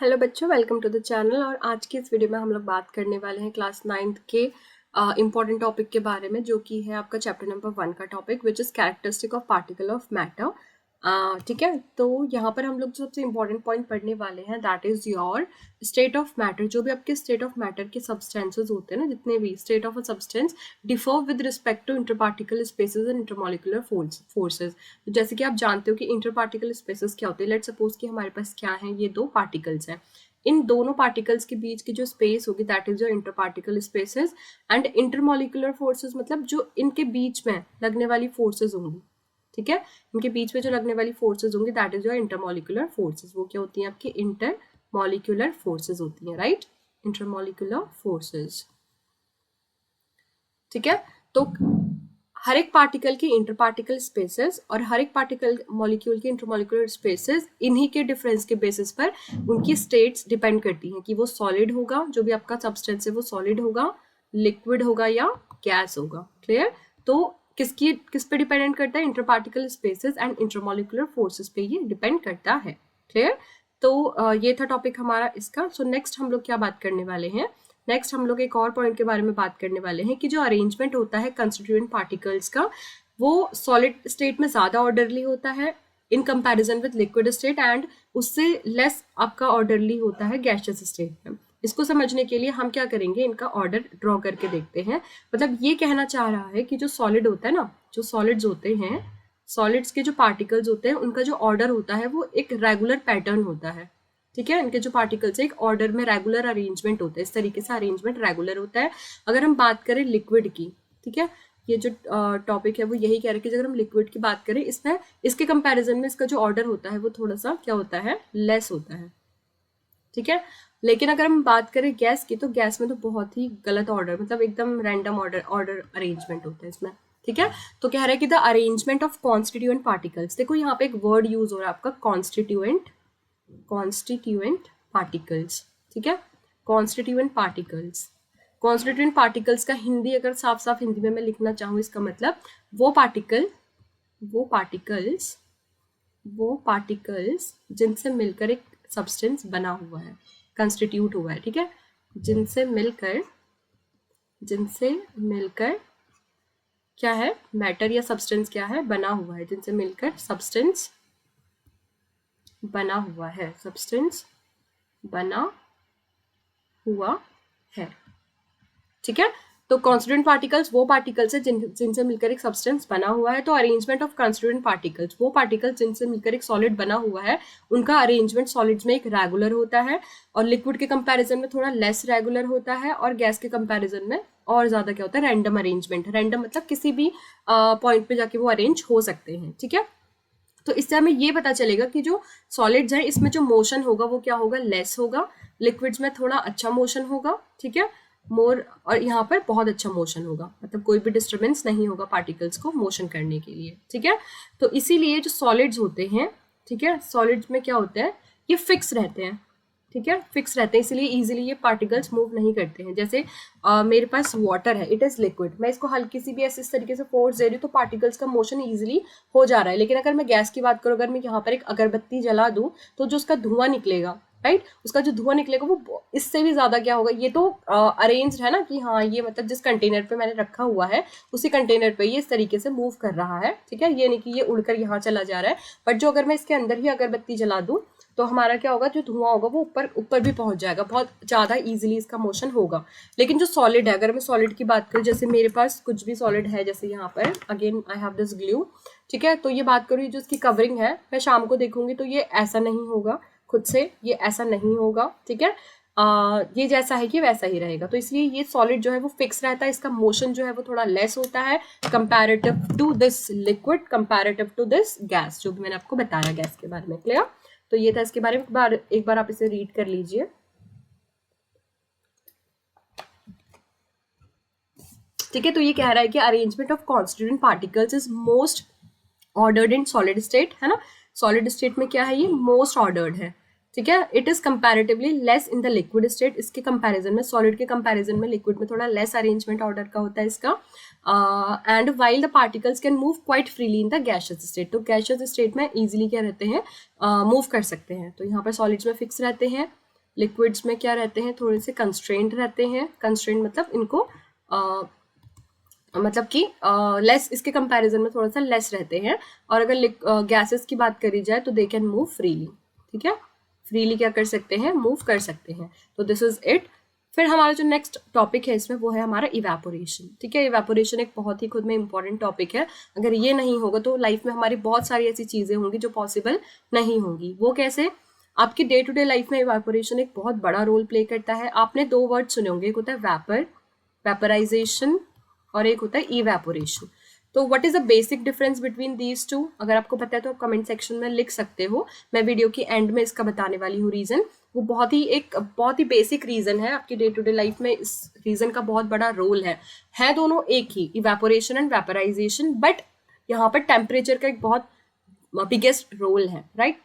Hello बच्चों, welcome to the channel. और आज की इस वीडियो में हम लोग बात करने वाले हैं क्लास 9th के इम्पॉर्टेंट टॉपिक के बारे में, जो कि है आपका चैप्टर नंबर 1 का topic, which is characteristic of particle of matter. ठीक है, तो यहाँ पर हम लोग जो सबसे इम्पॉर्टेंट पॉइंट पढ़ने वाले हैं that is your state of matter. जो भी आपके स्टेट ऑफ मैटर के सब्सटेंसेज होते हैं ना, जितने भी state of a substance differ with respect to interparticle spaces and intermolecular forces. तो जैसे कि आप जानते हो कि इंटरपार्टिकल स्पेसेस क्या होते हैं। लेट्स सपोज कि हमारे पास क्या है, ये दो पार्टिकल्स हैं। इन दोनों पार्टिकल्स के बीच की जो स्पेस होगी that is your interparticle spaces. And intermolecular forces मतलब जो इनके बीच में लगने वाली फोर्सेस होंगी, ठीक है, इनके बीच में जो लगने वाली फोर्सेस होंगी that is your intermolecular forces. वो क्या होती हैं? आपकी इंटरमॉलिक्यूलर फोर्सेस होती हैं, राइट, इंटरमॉलिक्यूलर फोर्सेस। ठीक है, तो हर एक पार्टिकल की इंटरपार्टिकल स्पेसेस और हर एक पार्टिकल मॉलिक्यूल की इंटरमॉलिक्यूलर स्पेसेस, इन्हीं के डिफरेंस के बेसिस पर उनकी स्टेट्स डिपेंड करती हैं कि वो सॉलिड होगा, जो भी आपका सब्सटेंस है वो सॉलिड होगा, लिक्विड होगा या गैस होगा। क्लियर? तो किस पे डिपेंडेंट करता है? इंटरपार्टिकल स्पेसेस एंड इंटरमॉलिक्यूलर फोर्सेस पे ये डिपेंड करता है। क्लियर? तो ये था टॉपिक हमारा इसका। सो नेक्स्ट हम लोग क्या बात करने वाले हैं? नेक्स्ट हम लोग एक और पॉइंट के बारे में बात करने वाले हैं कि जो अरेंजमेंट होता है कंस्टिट्यूएंट पार्टिकल्स का, वो सॉलिड स्टेट में ज़्यादा ऑर्डरली होता है in comparison with liquid state, and उससे लेस आपका ऑर्डरली होता है गैसियस स्टेट में। इसको समझने के लिए हम क्या करेंगे, इनका ऑर्डर ड्रॉ करके देखते हैं। मतलब ये कहना चाह रहा है कि जो सॉलिड होता है ना, जो सॉलिड्स होते हैं, सॉलिड्स के जो पार्टिकल्स होते हैं उनका जो ऑर्डर होता है वो एक रेगुलर पैटर्न होता है। ठीक है, इनके जो पार्टिकल्स है एक ऑर्डर में रेगुलर अरेंजमेंट होता है, इस तरीके से अरेंजमेंट रेगुलर होता है। अगर हम बात करें लिक्विड की, ठीक है, ये जो टॉपिक है वो यही कह रहा है कि अगर हम लिक्विड की बात करें, इसमें इसके कंपैरिजन में इसका जो ऑर्डर होता है वो थोड़ा सा क्या होता है, लेस होता है। ठीक है, लेकिन अगर हम बात करें गैस की, तो गैस में तो बहुत ही गलत ऑर्डर, मतलब एकदम रैंडम ऑर्डर अरेंजमेंट होता है इसमें। ठीक है, तो कह रहा है कि the arrangement of constituent particles. देखो यहाँ पे एक वर्ड यूज हो रहा है आपका, कॉन्स्टिट्यूएंट पार्टिकल्स। ठीक है, कॉन्स्टिट्यूएंट पार्टिकल्स का हिंदी अगर साफ साफ हिंदी में मैं लिखना चाहूँ, इसका मतलब वो पार्टिकल्स जिनसे मिलकर एक सब्सटेंस बना हुआ है, कंस्टिट्यूट हुआ है। ठीक है, जिनसे मिलकर क्या है, मैटर या सब्सटेंस क्या है, बना हुआ है, जिनसे मिलकर सब्सटेंस बना हुआ है, ठीक है, तो कॉन्स्टिट्यूएंट पार्टिकल्स वो पार्टिकल्स है जिनसे मिलकर एक सब्सटेंस बना हुआ है। तो अरेंजमेंट ऑफ कॉन्स्टिट्यूएंट पार्टिकल्स, वो पार्टिकल्स जिनसे मिलकर एक सॉलिड बना हुआ है, उनका अरेंजमेंट सॉलिड्स में एक रेगुलर होता है, और लिक्विड के कंपैरिजन में थोड़ा लेस रेगुलर होता है, और गैस के कंपैरिजन में और ज्यादा क्या होता है, रैंडम अरेंजमेंट। रैंडम मतलब किसी भी पॉइंट पे जाके वो अरेंज हो सकते हैं। ठीक है, तो इससे हमें ये पता चलेगा कि जो सॉलिड्स हैं इसमें जो मोशन होगा वो क्या होगा, लेस होगा। लिक्विड्स में थोड़ा अच्छा मोशन होगा, ठीक है, मोर, और यहाँ पर बहुत अच्छा मोशन होगा, मतलब कोई भी डिस्टर्बेंस नहीं होगा पार्टिकल्स को मोशन करने के लिए। ठीक है, तो इसीलिए जो सॉलिड्स होते हैं, ठीक है, सॉलिड्स में क्या होता है, ये फिक्स रहते हैं। ठीक है, फिक्स रहते हैं, इसलिए इजीली ये पार्टिकल्स मूव नहीं करते हैं। जैसे मेरे पास वाटर है, इट इज लिक्विड, मैं इसको हल्की सी भी ऐसे इस तरीके से फोर्स दे रही हूँ तो पार्टिकल्स का मोशन इजीली हो जा रहा है। लेकिन अगर मैं गैस की बात करूँ, अगर मैं यहाँ पर एक अगरबत्ती जला दूँ तो जो उसका धुआं निकलेगा, राइट, उसका जो धुआं निकलेगा वो इससे भी ज्यादा क्या होगा, ये तो अरेंज है ना कि हाँ, ये मतलब जिस कंटेनर पे मैंने रखा हुआ है उसी कंटेनर पे ये इस तरीके से मूव कर रहा है। ठीक है, ये नहीं कि ये उड़कर यहाँ चला जा रहा है, बट जो अगर मैं इसके अंदर ही अगरबत्ती जला दूँ तो हमारा क्या होगा, जो धुआं होगा वो ऊपर भी पहुंच जाएगा, बहुत ज्यादा इजीली इसका मोशन होगा। लेकिन जो सॉलिड है, अगर मैं सॉलिड की बात करूँ, जैसे मेरे पास कुछ भी सॉलिड है, जैसे यहाँ पर again I have this glue, ठीक है, तो ये बात करूँ, जो इसकी कवरिंग है, मैं शाम को देखूंगी तो ये ऐसा नहीं होगा, खुद से ये ऐसा नहीं होगा। ठीक है, ये जैसा है ये वैसा ही रहेगा। तो इसलिए ये सॉलिड जो है वो फिक्स रहता है, इसका मोशन जो है वो थोड़ा लेस होता है comparative to this liquid, comparative to this gas, जो भी मैंने आपको बताया गैस के बारे में। क्लियर? तो ये था इसके बारे में, एक बार आप इसे रीड कर लीजिए। ठीक है, तो ये कह रहा है कि arrangement of constituent particles is most ordered in solid state, है ना, सॉलिड स्टेट में क्या है, ये मोस्ट ऑर्डर्ड है। ठीक है, it is comparatively less in the liquid state, इसके कंपैरिजन में, सॉलिड के कंपैरिजन में लिक्विड में थोड़ा लेस अरेंजमेंट ऑर्डर का होता है इसका। And while the particles can move quite freely in the gaseous state, तो गैशियस स्टेट में इजीली क्या रहते हैं, मूव कर सकते हैं। तो यहाँ पर सॉलिड्स में फिक्स रहते हैं, लिक्विड्स में क्या रहते हैं, थोड़े से कंस्ट्रेंट रहते हैं। कंस्ट्रेंट मतलब इनको मतलब कि लेस, इसके कंपैरिजन में थोड़ा सा लेस रहते हैं। और अगर गैसेस की बात करी जाए तो दे कैन मूव फ्रीली, ठीक है, फ्रीली क्या कर सकते हैं, मूव कर सकते हैं। तो दिस इज इट। फिर हमारा जो नेक्स्ट टॉपिक है इसमें वो है हमारा इवेपोरेशन, ठीक है। इवेपोरेशन एक बहुत ही खुद में इंपॉर्टेंट टॉपिक है। अगर ये नहीं होगा तो लाइफ में हमारी बहुत सारी ऐसी चीजें होंगी जो पॉसिबल नहीं होंगी। वो कैसे, आपकी डे टू डे लाइफ में इवेपोरेशन एक बहुत बड़ा रोल प्ले करता है। आपने दो वर्ड सुने होंगे, एक होता है वैपर, वेपराइजेशन, और एक होता है इवेपोरेशन। तो what is the basic difference between these two, अगर आपको पता है तो आप कमेंट सेक्शन में लिख सकते हो। मैं वीडियो की एंड में इसका बताने वाली हूँ रीजन। वो बहुत ही बेसिक रीजन है, आपकी डे टू डे लाइफ में इस रीजन का बहुत बड़ा रोल है दोनों एक ही, इवेपोरेशन एंड वेपराइजेशन, बट यहाँ पर टेम्परेचर का एक बहुत बिगेस्ट रोल है, राइट।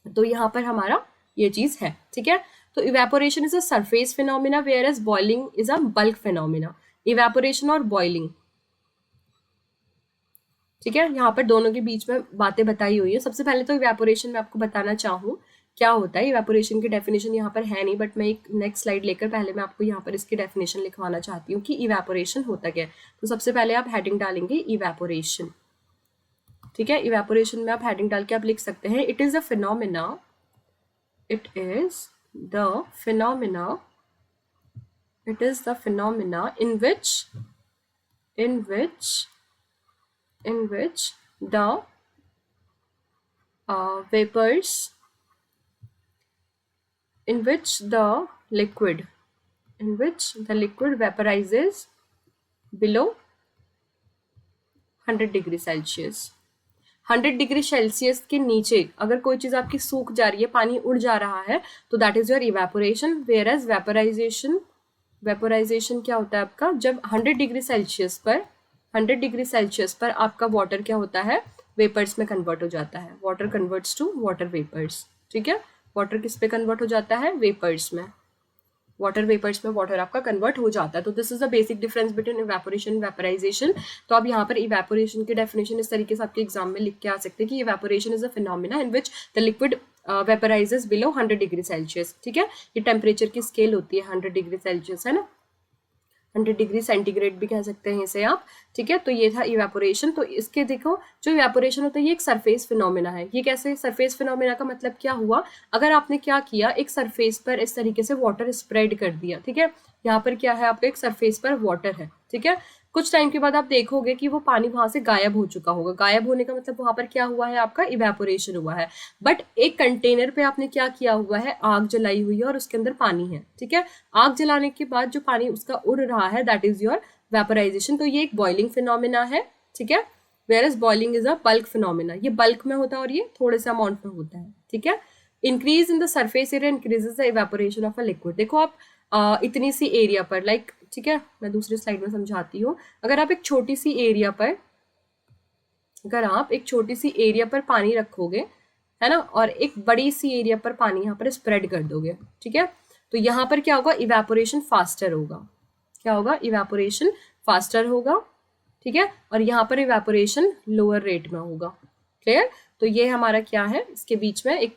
तो यहाँ पर हमारा ये चीज है, ठीक है। तो evaporation is a surface phenomena whereas boiling is a bulk phenomena. Evaporation और बॉइलिंग, ठीक है, यहाँ पर दोनों के बीच में बातें बताई हुई है। सबसे पहले तो इवेपोरेशन में आपको बताना चाहूँ क्या होता है। इवेपोरेशन की डेफिनेशन यहाँ पर है नहीं, बट मैं एक नेक्स्ट स्लाइड लेकर पहले मैं आपको यहाँ पर इसकी डेफिनेशन लिखवाना चाहती हूँ कि इवेपोरेशन होता क्या है। तो सबसे पहले आप हेडिंग डालेंगे इवेपोरेशन, ठीक है। इवेपोरेशन में आप हेडिंग डाल के आप लिख सकते हैं, it is a phenomena, it is the phenomena, it is the phenomena in which the vapors, in which the liquid vaporizes below 100 degree Celsius. 100 degree Celsius के नीचे अगर कोई चीज आपकी सूख जा रही है, पानी उड़ जा रहा है, तो that is your evaporation. Whereas vaporisation क्या होता है आपका, जब 100 डिग्री सेल्सियस पर आपका वाटर क्या होता है, वेपर्स में कन्वर्ट हो जाता है। Water converts to water vapours, ठीक है। वाटर किस पे कन्वर्ट हो जाता है, वेपर्स में। वाटर वेपर्स में वाटर आपका कन्वर्ट हो जाता है। तो this is the basic difference between evaporation and vaporisation. तो आप यहाँ पर इवेपोरेशन की डेफिनेशन इस तरीके से आपके एग्जाम में लिख के आ सकते हैं कि evaporation is a phenomena in which the liquid vaporizes below 100 degree Celsius, ठीक है। ये टेम्परेचर की स्केल होती है 100 डिग्री सेल्सियस, है ना, 100 डिग्री सेंटीग्रेड भी कह सकते हैं इसे आप, ठीक है। तो ये था इवेपोरेशन। तो इसके देखो, जो इवेपोरेशन होता है ये एक सरफेस फिनोमिना है। ये कैसे सरफेस फिनोमिना का मतलब क्या हुआ, अगर आपने क्या किया, एक सरफेस पर इस तरीके से वाटर स्प्रेड कर दिया, ठीक है। यहाँ पर क्या है, आपका एक सरफेस पर वाटर है, ठीक है। कुछ टाइम के बाद आप देखोगे कि वो पानी वहां से गायब हो चुका होगा। गायब होने का मतलब वहां पर क्या हुआ है, आपका इवेपोरेशन हुआ है। बट एक कंटेनर पे आपने क्या किया हुआ है, आग जलाई हुई है और उसके अंदर पानी है, ठीक है। आग जलाने के बाद जो पानी उसका उड़ रहा है, दैट इज योर वेपराइजेशन। तो ये एक बॉइलिंग फिनोमिना है, ठीक है। Whereas boiling is a bulk phenomena, ये बल्क में होता है और ये थोड़े से अमाउंट में होता है, ठीक है। Increase in the surface area increases the evaporation of a liquid. देखो आप इतनी सी एरिया पर, लाइक, ठीक है, मैं दूसरी स्लाइड में समझाती हूँ। अगर आप एक छोटी सी एरिया पर पानी रखोगे, है ना, और एक बड़ी सी एरिया पर पानी यहाँ पर स्प्रेड कर दोगे, ठीक है, तो यहाँ पर क्या होगा, इवेपोरेशन फास्टर होगा। क्या होगा, इवेपोरेशन फास्टर होगा, ठीक है। और यहाँ पर इवेपोरेशन लोअर रेट में होगा, क्लियर। तो ये हमारा क्या है, इसके बीच में एक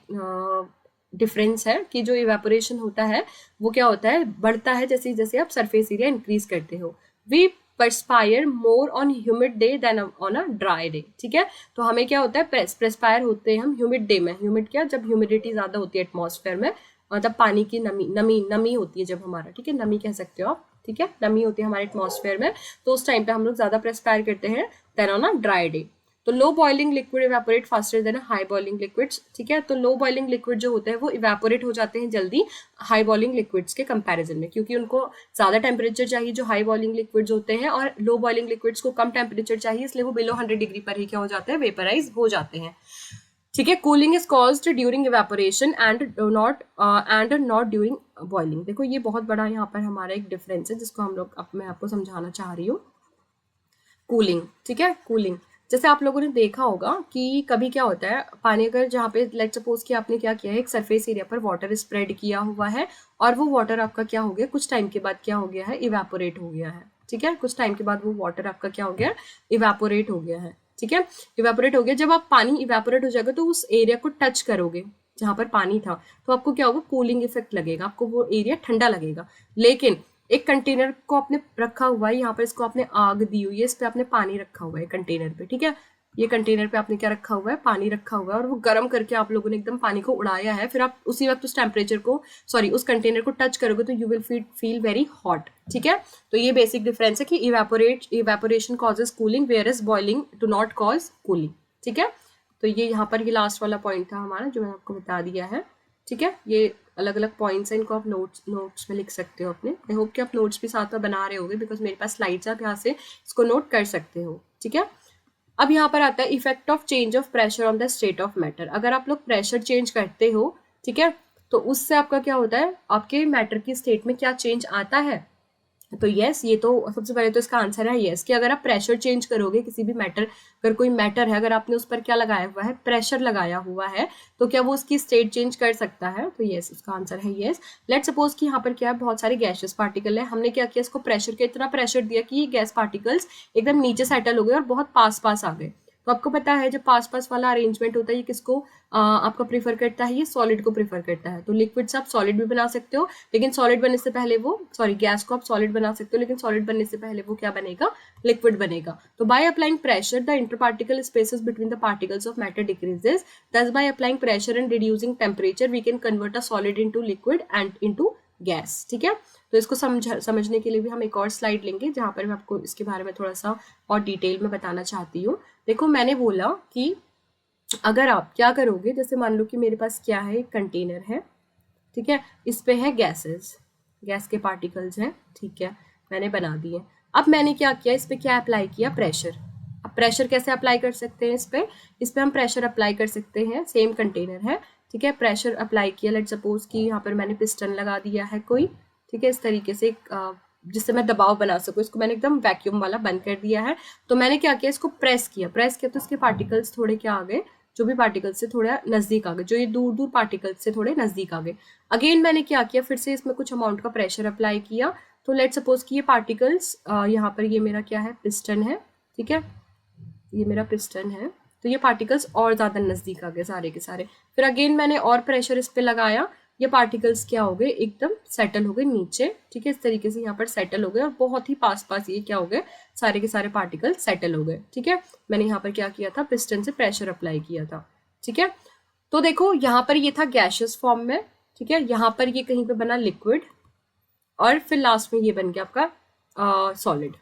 डिफरेंस है कि जो इवेपोरेशन होता है वो क्या होता है, बढ़ता है जैसे जैसे आप सरफेस एरिया इंक्रीज करते हो। We perspire more on humid day than on a dry day, ठीक है। तो हमें क्या होता है, परस्पायर होते हैं हम ह्यूमिड डे में। ह्यूमिड क्या, जब ह्यूमिडिटी ज्यादा होती है एटमॉस्फेयर में, मतलब पानी की नमी होती है जब हमारा, ठीक है, नमी कह सकते हो आप, ठीक है, नमी होती है हमारे एटमॉस्फेयर में, तो उस टाइम पे हम लोग ज्यादा परस्पायर करते हैं than on a dry day. तो low boiling liquid evaporate faster than high boiling liquids, ठीक है। तो लो बॉइलिंग लिक्विड जो होते हैं वो इवेपोरेट हो जाते हैं जल्दी हाई बॉइलिंग लिक्विड्स के कंपैरिजन में, क्योंकि उनको ज्यादा टेम्परेचर चाहिए जो हाई बॉइलिंग लिक्विड्स होते हैं, और लो बॉइलिंग लिक्विड्स को कम टेम्परेचर चाहिए, इसलिए वो बिलो 100 डिग्री पर ही क्या हो जाते हैं, वेपराइज हो जाते हैं, ठीक है। Cooling is caused during evaporation and not during boiling. देखो ये बहुत बड़ा यहाँ पर हमारा एक डिफरेंस है जिसको हम लोग, अब मैं आपको समझाना चाह रही हूँ। कूलिंग, ठीक है, कूलिंग, जैसे आप लोगों ने देखा होगा कि कभी क्या होता है, पानी अगर जहाँ पे लेट्स सपोज कि आपने क्या किया है, एक सरफेस एरिया पर वाटर स्प्रेड किया हुआ है, और वो वाटर आपका क्या हो गया, कुछ टाइम के बाद क्या हो गया है, इवेपोरेट हो गया है, ठीक है। कुछ टाइम के बाद वो वाटर आपका क्या हो गया, इवेपोरेट हो गया है, ठीक है, इवेपोरेट हो गया। जब आप पानी इवेपोरेट हो जाएगा तो उस एरिया को टच करोगे, जहाँ पर पानी था, तो आपको क्या होगा, कूलिंग इफेक्ट लगेगा, आपको वो एरिया ठंडा लगेगा। लेकिन एक कंटेनर को आपने रखा हुआ है, यहाँ पर इसको आपने आग दी हुई है, इस पे आपने पानी रखा हुआ है कंटेनर पे, ठीक है, ये कंटेनर पे आपने क्या रखा हुआ है, पानी रखा हुआ है, और वो गर्म करके आप लोगों ने एकदम पानी को उड़ाया है, फिर आप उसी वक्त उस टेम्परेचर को, सॉरी उस कंटेनर को टच करोगे तो you will feel very hot, ठीक है। तो ये बेसिक डिफरेंस है कि evaporation causes cooling whereas boiling to not cause cooling, ठीक है। तो ये यहाँ पर ये लास्ट वाला पॉइंट था हमारा जो मैंने आपको बता दिया है, ठीक है। ये अलग अलग पॉइंट्स हैं, इनको आप नोट्स में लिख सकते हो अपने। आई होप कि आप नोट्स भी साथ में बना रहे होगे, बिकॉज मेरे पास स्लाइड्स आप यहाँ से इसको नोट कर सकते हो, ठीक है। अब यहाँ पर आता है effect of change of pressure on the state of matter. अगर आप लोग प्रेशर चेंज करते हो, ठीक है, तो उससे आपका क्या होता है, आपके मैटर की स्टेट में क्या चेंज आता है। तो यस, ये तो सबसे पहले तो इसका आंसर है यस, कि अगर आप प्रेशर चेंज करोगे किसी भी मैटर, अगर कोई मैटर है, अगर आपने उस पर क्या लगाया हुआ है, प्रेशर लगाया हुआ है, तो क्या वो उसकी स्टेट चेंज कर सकता है। तो यस, इसका आंसर है यस। लेट्स सपोज कि यहाँ पर क्या है, बहुत सारे गैसेस पार्टिकल है, हमने क्या किया, इसको प्रेशर के इतना प्रेशर दिया कि ये गैस पार्टिकल्स एकदम नीचे सेटल हो गए और बहुत पास पास आ गए। तो आपको पता है जब पास पास वाला अरेंजमेंट होता है, ये किसको आपका प्रीफर करता है, ये सॉलिड को प्रीफर करता है। तो लिक्विड से आप सॉलिड भी बना सकते हो, लेकिन सॉलिड बनने से पहले वो, सॉरी गैस को आप सॉलिड बना सकते हो, लेकिन सॉलिड बनने से पहले वो क्या बनेगा, लिक्विड बनेगा। तो by applying pressure the interparticle spaces between the particles of matter decreases, thus by applying pressure and reducing temperature we can convert a solid into liquid and into gas, ठीक है। तो इसको समझने के लिए भी हम एक और स्लाइड लेंगे, जहां पर मैं आपको इसके बारे में थोड़ा सा और डिटेल में बताना चाहती हूँ। देखो, मैंने बोला कि अगर आप क्या करोगे, जैसे मान लो कि मेरे पास क्या है, एक कंटेनर है, ठीक है, इस पे है गैसेस, गैस के पार्टिकल्स हैं, ठीक है, मैंने बना दिए। अब मैंने क्या किया, इस पे क्या अप्लाई किया, प्रेशर। अब प्रेशर कैसे अप्लाई कर सकते हैं, इस पे हम प्रेशर अप्लाई कर सकते हैं, सेम कंटेनर है, ठीक है, प्रेशर अप्लाई किया। लेट सपोज कि यहाँ पर मैंने पिस्टन लगा दिया है कोई, ठीक है, इस तरीके से जिससे मैं दबाव बना सकूँ, इसको मैंने एकदम वैक्यूम वाला बंद कर दिया है। तो मैंने क्या किया, इसको प्रेस किया तो इसके पार्टिकल्स थोड़े क्या आ गए, जो भी पार्टिकल्स से थोड़ा नजदीक आ गए, जो ये दूर दूर पार्टिकल्स से थोड़े नजदीक आ गए। अगेन मैंने क्या किया, फिर से इसमें कुछ अमाउंट का प्रेशर अप्लाई किया। तो लेट सपोज कि ये पार्टिकल्स यहाँ पर, ये मेरा क्या है, पिस्टन है, ठीक है, ये मेरा पिस्टन है, तो ये पार्टिकल्स और ज्यादा नजदीक आ गए सारे के सारे। फिर अगेन मैंने और प्रेशर इस पे लगाया, ये पार्टिकल्स क्या हो गए, एकदम सेटल हो गए नीचे, ठीक है, इस तरीके से यहाँ पर सेटल हो गए, और बहुत ही पास पास ये क्या हो गए, सारे के सारे पार्टिकल सेटल हो गए, ठीक है। मैंने यहाँ पर क्या किया था, पिस्टन से प्रेशर अप्लाई किया था, ठीक है। तो देखो यहाँ पर ये था गैशियस फॉर्म में, ठीक है, यहाँ पर ये कहीं पे बना लिक्विड, और फिर लास्ट में ये बन गया आपका सॉलिड,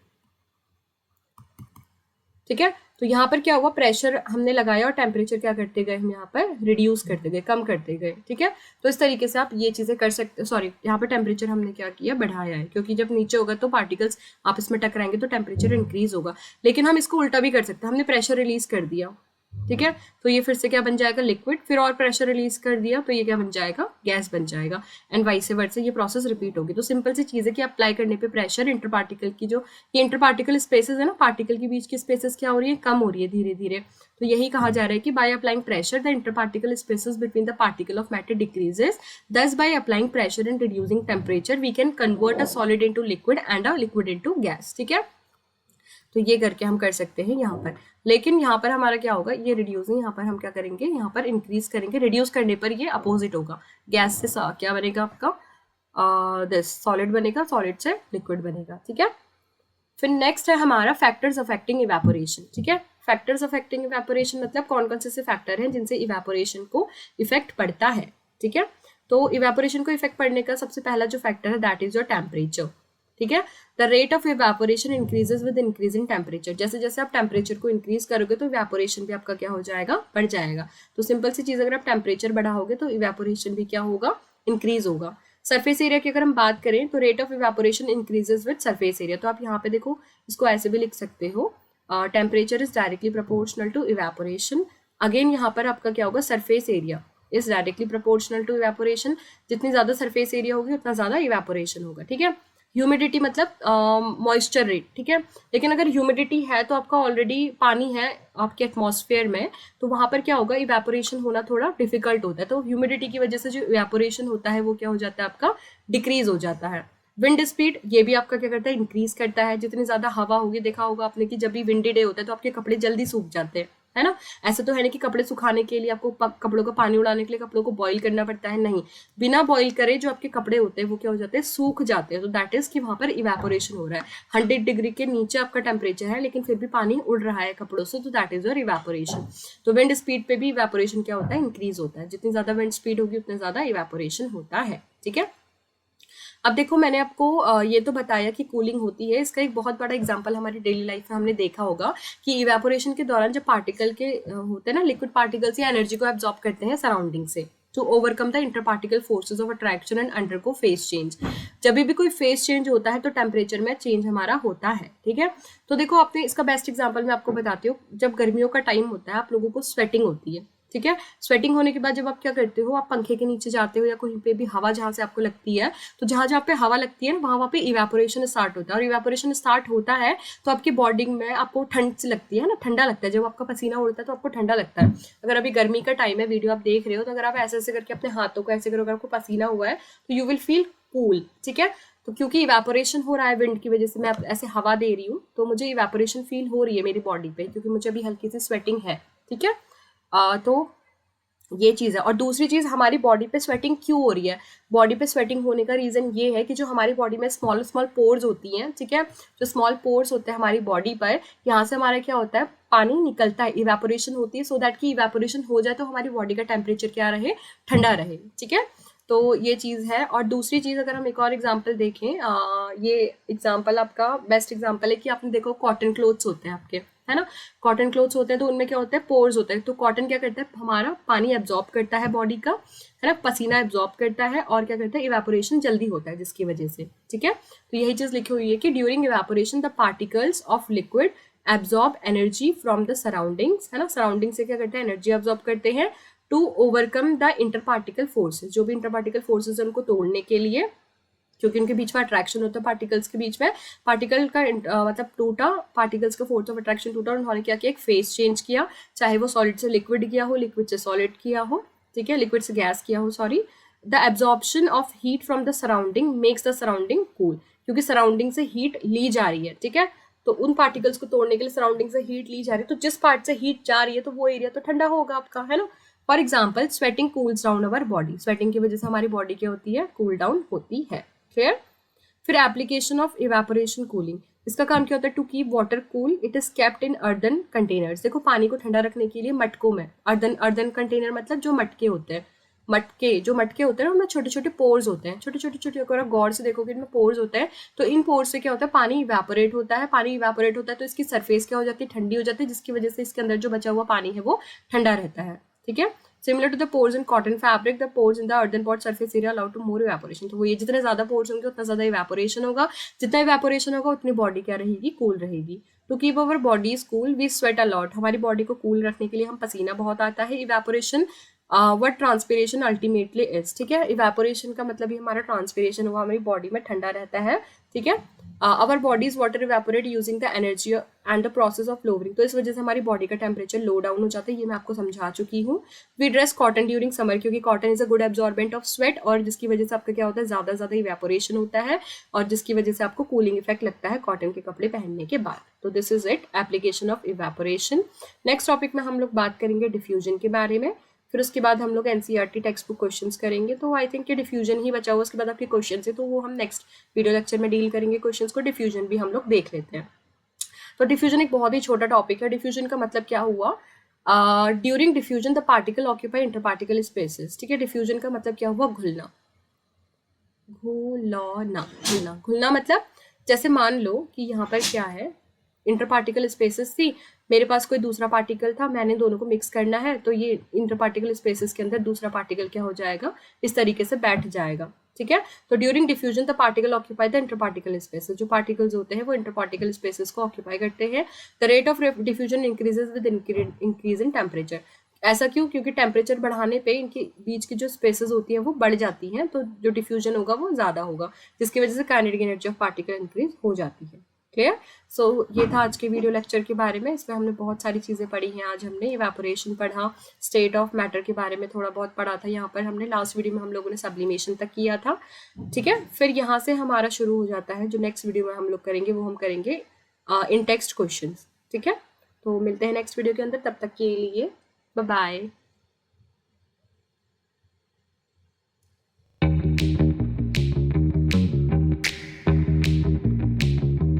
ठीक है। तो यहाँ पर क्या हुआ, प्रेशर हमने लगाया और टेम्परेचर क्या करते गए, हम यहाँ पर रिड्यूस करते गए, कम करते गए, ठीक है। तो इस तरीके से आप ये चीजें कर सकते, सॉरी यहाँ पर टेम्परेचर हमने क्या किया, बढ़ाया है, क्योंकि जब नीचे होगा तो पार्टिकल्स आपस में टकराएंगे तो टेम्परेचर इंक्रीज होगा। लेकिन हम इसको उल्टा भी कर सकते हैं, हमने प्रेशर रिलीज कर दिया, ठीक है, तो ये फिर से क्या बन जाएगा, लिक्विड, फिर और प्रेशर रिलीज कर दिया तो ये क्या बन जाएगा, गैस बन जाएगा, एंड वाइस वर्सा ये प्रोसेस रिपीट होगी। तो सिंपल सी चीज है कि अप्लाई करने पे प्रेशर, इंटरपार्टिकल की जो ये इंटरपार्टिकल स्पेसेस है ना, पार्टिकल के बीच की स्पेसेस क्या हो रही है, कम हो रही है धीरे धीरे। तो यही कहा जा रहा है कि by applying pressure the interparticle spaces between the particle of matter decreases, thus by applying pressure and reducing temperature we can convert a solid into liquid and a liquid into gas, ठीक है। तो ये करके हम कर सकते हैं यहाँ पर। लेकिन यहाँ पर हमारा क्या होगा, ये रिड्यूसिंग, यहाँ पर हम क्या करेंगे, यहाँ पर इंक्रीज करेंगे, रिड्यूस करने पर ये अपोजिट होगा, गैस से क्या बनेगा आपका, दिस सॉलिड बनेगा, सॉलिड से लिक्विड बनेगा, ठीक है। फिर नेक्स्ट है हमारा फैक्टर्स अफेक्टिंग इवेपोरेशन, ठीक है। फैक्टर्स अफेक्टिंग इवेपोरेशन मतलब कौन कौन से फैक्टर हैं जिनसे इवेपोरेशन को इफेक्ट पड़ता है, ठीक है। तो इवेपोरेशन को इफेक्ट पड़ने का सबसे पहला जो फैक्टर है दैट इज योर टेम्परेचर, ठीक है। The rate of evaporation increases with increasing temperature, जैसे जैसे आप टेम्परेचर को इंक्रीज करोगे तो इवेपोरेशन भी आपका क्या हो जाएगा, बढ़ जाएगा। तो सिंपल सी चीज, अगर आप टेम्परेचर बढ़ाओगे तो इवेपोरेशन भी क्या होगा, इंक्रीज होगा। सरफेस एरिया की अगर हम बात करें तो rate of evaporation increases with surface area, तो आप यहाँ पे देखो इसको ऐसे भी लिख सकते हो, temperature is directly proportional to evaporation. Again यहाँ पर आपका क्या होगा, surface area is directly proportional to evaporation, जितनी ज्यादा सरफेस एरिया होगी उतना ज्यादा इवेपोरेशन होगा, ठीक है। ह्यूमिडिटी मतलब मॉइस्चर रेट, ठीक है। लेकिन अगर ह्यूमिडिटी है तो आपका ऑलरेडी पानी है आपके एटमॉस्फेयर में, तो वहां पर क्या होगा, इवेपोरेशन होना थोड़ा डिफिकल्ट होता है। तो ह्यूमिडिटी की वजह से जो इवेपोरेशन होता है वो क्या हो जाता है, आपका डिक्रीज हो जाता है। विंड स्पीड ये भी आपका क्या करता है, इंक्रीज करता है। जितनी ज्यादा हवा होगी, देखा होगा आपने कि जब भी विंडी डे होता है तो आपके कपड़े जल्दी सूख जाते हैं, है ना। ऐसा तो है नहीं कि कपड़े सुखाने के लिए आपको कपड़ों का पानी उड़ाने के लिए कपड़ों को बॉईल करना पड़ता है, नहीं, बिना बॉईल करे जो आपके कपड़े होते हैं वो क्या हो जाते हैं, सूख जाते हैं। तो दैट इज कि वहां पर इवेपोरेशन हो रहा है। 100 डिग्री के नीचे आपका टेम्परेचर है लेकिन फिर भी पानी उड़ रहा है कपड़ों से, तो दैट इज योर इवेपोरेशन। तो विंड स्पीड पे भी इवेपोरेशन क्या होता है, इंक्रीज होता है। जितनी ज्यादा विंड स्पीड होगी उतना ज्यादा इवेपोरेशन होता है। ठीक है, अब देखो मैंने आपको ये तो बताया कि कूलिंग होती है। इसका एक बहुत बड़ा एग्जांपल हमारी डेली लाइफ में हमने देखा होगा कि इवेपोरेशन के दौरान जब पार्टिकल के होते हैं ना, लिक्विड पार्टिकल्स या एनर्जी को एब्जॉर्ब करते हैं सराउंडिंग से to overcome the inter particle forces of attraction and undergo phase change. जब भी कोई फेज चेंज होता है तो टेम्परेचर में चेंज हमारा होता है। ठीक है, तो देखो आपने इसका बेस्ट एग्जाम्पल मैं आपको बताती हूँ। जब गर्मियों का टाइम होता है आप लोगों को स्वेटिंग होती है। ठीक है, स्वेटिंग होने के बाद जब आप क्या करते हो, आप पंखे के नीचे जाते हो या कहीं पे भी हवा जहां से आपको लगती है, तो जहां जहां पे हवा लगती है ना वहां पे इवेपोरेशन स्टार्ट होता है। और इवेपोरेशन स्टार्ट होता है तो आपकी बॉडी में आपको ठंड से लगती है ना, ठंडा लगता है। जब आपका पसीना उड़ता है तो आपको ठंडा लगता है। अगर अभी गर्मी का टाइम है, वीडियो आप देख रहे हो, तो अगर आप ऐसे ऐसे करके अपने हाथों को ऐसे करो, अगर आपको पसीना हुआ है तो यू विल फील कूल। ठीक है, तो क्योंकि इवेपोरेशन हो रहा है विंड की वजह से, मैं ऐसे हवा दे रही हूँ तो मुझे इवेपोरेशन फील हो रही है मेरी बॉडी पे, क्योंकि मुझे अभी हल्की सी स्वेटिंग है। ठीक है, तो ये चीज़ है। और दूसरी चीज़, हमारी बॉडी पे स्वेटिंग क्यों हो रही है, बॉडी पे स्वेटिंग होने का रीज़न ये है कि जो हमारी बॉडी में स्मॉल स्मॉल पोर्स होती हैं, ठीक है, जो स्मॉल पोर्स होते हैं हमारी बॉडी पर, यहाँ से हमारा क्या होता है, पानी निकलता है, इवेपोरेशन होती है, सो दैट कि इवेपोरेशन हो जाए तो हमारी बॉडी का टेम्परेचर क्या रहे, ठंडा रहे। ठीक है, तो ये चीज़ है। और दूसरी चीज़ अगर हम एक और एग्जाम्पल देखें, ये एग्जाम्पल आपका बेस्ट एग्जाम्पल है कि आपने देखो कॉटन क्लोथ्स होते हैं आपके, है ना, कॉटन क्लोथ्स होते हैं तो उनमें क्या होता है, पोर्स होते हैं। तो कॉटन क्या करता है, हमारा पानी एब्जॉर्ब करता है बॉडी का, है ना, पसीना एब्जॉर्ब करता है और क्या करता है, इवेपोरेशन जल्दी होता है जिसकी वजह से। ठीक है, तो यही चीज़ लिखी हुई है कि during evaporation the particles of liquid absorb energy from the surroundings, है ना, सराउंडिंग से क्या करते हैं, एनर्जी एब्जॉर्ब करते हैं to overcome the inter particle forces. जो भी इंटर पार्टिकल फोर्सेज है उनको तोड़ने के लिए, क्योंकि उनके बीच में अट्रैक्शन होता है पार्टिकल्स के बीच में, पार्टिकल का मतलब टूटा, पार्टिकल्स का फोर्स ऑफ अट्रैक्शन टूटा और उन्होंने क्या किया, एक फेस चेंज किया, चाहे वो सॉलिड से लिक्विड किया हो, लिक्विड से सॉलिड किया हो, ठीक है, लिक्विड से गैस किया हो, sorry. The absorption of heat from the surrounding makes the surrounding cool, क्योंकि सराउंडिंग से हीट ली जा रही है। ठीक है, तो उन पार्टिकल्स को तोड़ने के लिए सराउंडिंग से हीट ली जा रही है, तो जिस पार्ट से हीट जा रही है तो वो एरिया तो ठंडा होगा आपका, है ना। For example sweating cools down our body, sweating की वजह से हमारी बॉडी क्या होती है, कूल डाउन होती है। क्लियर। फिर एप्लीकेशन ऑफ इवेपोरेशन कूलिंग, इसका काम क्या होता है, to keep water cool it is kept in earthen containers. देखो पानी को ठंडा रखने के लिए मटकों में, अर्दन अर्दन कंटेनर मतलब जो मटके होते हैं, जो मटके होते हैं ना उनमें छोटे छोटे पोर्स होते हैं, छोटे छोटे छोटे, अगर आप गौर से देखोगे इनमें पोर्स होते हैं, तो इन पोर्स से क्या होता है, पानी इवेपोरेट होता है, पानी इवेपोरेट होता है तो इसकी सरफेस क्या हो जाती है, ठंडी हो जाती है, जिसकी वजह से इसके अंदर जो बचा हुआ पानी है वो ठंडा रहता है। ठीक है, similar to the pores in cotton fabric the pores in the earthen pot surface area allow to more evaporation. तो वो ये जितने ज्यादा पोर्स होंगे उतना ज्यादा इवेपोरेशन होगा, जितना इवेपोरेशन होगा उतनी बॉडी क्या रहेगी, कूल रहेगी। To keep our bodies cool we sweat a lot, हमारी बॉडी को कूल रखने के लिए हम पसीना बहुत आता है। Evaporation what transpiration ultimately is, ठीक है, इवेपोरेशन का मतलब ही हमारा ट्रांसपीरेशन हुआ, हमारी बॉडी में ठंडा रहता है। ठीक है, अवर bodies water evaporate using the energy and the process of lowering, तो इस वजह से हमारी बॉडी का टेम्परेचर लो डाउन हो जाता है, ये मैं आपको समझा चुकी हूँ। We dress cotton during summer, क्योंकि cotton is a good absorbent of sweat, और जिसकी वजह से आपका क्या होता है, ज्यादा ज्यादा इवेपोरेशन होता है और जिसकी वजह से आपको कूलिंग इफेक्ट लगता है कॉटन के कपड़े पहनने के बाद। तो this is it, application of evaporation. Next topic में हम लोग बात करेंगे डिफ्यूजन के बारे में, फिर उसके बाद हम लोग एनसीईआरटी टेक्स्ट बुक क्वेश्चंस करेंगे। तो आई थिंक ये डिफ्यूजन ही बचा हुआ, उसके बाद आपके क्वेश्चन है तो वो हम नेक्स्ट वीडियो लेक्चर में डील करेंगे क्वेश्चंस को। डिफ्यूजन भी हम लोग देख लेते हैं। तो डिफ्यूजन एक बहुत ही छोटा टॉपिक है। डिफ्यूजन का मतलब क्या हुआ, during diffusion the particle occupy inter particle spaces. ठीक है, डिफ्यूजन का मतलब क्या हुआ, घुलना, घुलना, घुलना, घुलना मतलब जैसे मान लो कि यहाँ पर क्या है, इंटर पार्टिकल स्पेसेस थी, मेरे पास कोई दूसरा पार्टिकल था, मैंने दोनों को मिक्स करना है, तो ये इंटर पार्टिकल स्पेसेस के अंदर दूसरा पार्टिकल क्या हो जाएगा, इस तरीके से बैठ जाएगा। ठीक है, तो during diffusion the particle occupy the inter particle spaces, जो पार्टिकल्स होते हैं वो इंटर पार्टिकल स्पेसेस को ऑक्यूपाई करते हैं। The rate of diffusion increases with increase in temperature, ऐसा क्यों, क्योंकि टेम्परेचर बढ़ाने पे इनके बीच की जो स्पेसेस होती हैं वो बढ़ जाती हैं, तो जो डिफ्यूजन होगा वो ज़्यादा होगा, जिसकी वजह से kinetic energy of particle increase हो जाती है। क्लियर। सो ये था आज के वीडियो लेक्चर के बारे में, इसमें हमने बहुत सारी चीज़ें पढ़ी हैं। आज हमने इवेपोरेशन पढ़ा, स्टेट ऑफ मैटर के बारे में थोड़ा बहुत पढ़ा था, यहाँ पर हमने लास्ट वीडियो में हम लोगों ने सब्लिमेशन तक किया था। ठीक है, फिर यहाँ से हमारा शुरू हो जाता है, जो नेक्स्ट वीडियो में हम लोग करेंगे वो हम करेंगे इन टेक्स्ट क्वेश्चन। ठीक है, तो मिलते हैं नेक्स्ट वीडियो के अंदर, तब तक के लिए बाय बाय।